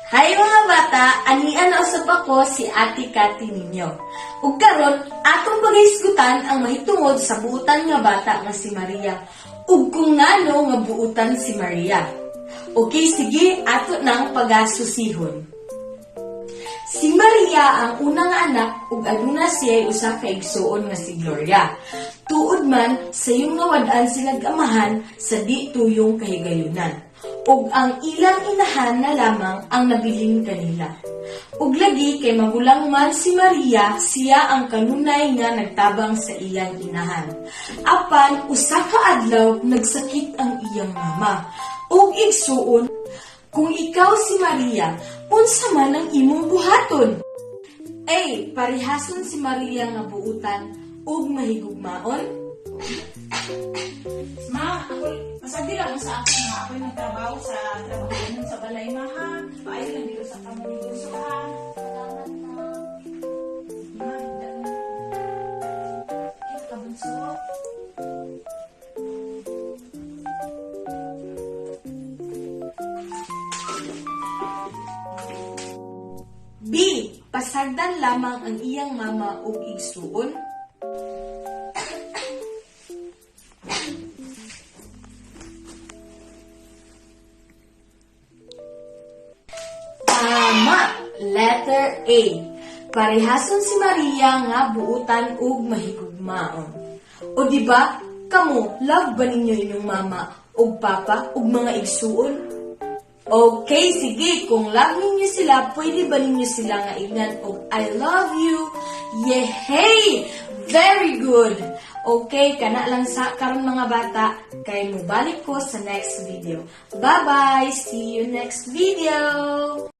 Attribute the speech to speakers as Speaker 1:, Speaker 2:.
Speaker 1: Hi mga bata, anian na usab ako si Ate Kati ninyo. Ug karon atong pagahisgutan ang mahitungod sa buutan nga bata nga si Maria. Ug kung ngano nga buutan si Maria. Okay, sige, ato nang pagasusihon. Si Maria ang unang anak ug aduna siya usa ka igsuon nga si Gloria. Tuod man sa iyong nawad-an silang amahan sa di tuyong kahigayunan. Ug ang ilang inahan na lamang ang nabilin kanila. Ug lagi kay magulang man si Maria, siya ang kanunay nga nagtabang sa iyang inahan. Apan usa ka adlaw nagsakit ang iyang mama. Ug igsuon, kung ikaw si Maria, unsa man ang imong buhaton? Ay, parihason si Maria nga buutan ug mahigugmaon.
Speaker 2: Ma, ako, masabi lang sa akin nga ako'y nagtrabaho sa trabaho sa balay ma ha. Paayo lang dito sa kamuniguso ha.
Speaker 1: Salamat na.
Speaker 2: Ma, ito ka bunso.
Speaker 1: B. Pasagdan lamang ang iyang mama ug igsuon. Tama! Letter A. Parehason si Maria nga buutan ug mahigugmaon. O di ba, kamo, love ba ninyo inyong mama ug papa ug mga igsuon? Okay, sige, kung love ninyo sila, pwede ba ninyo sila nga ingnan og I love you? Yehey! Very good! Okay, kana lang sa karon mga bata, kay mubalik ko sa next video. Bye-bye! See you next video!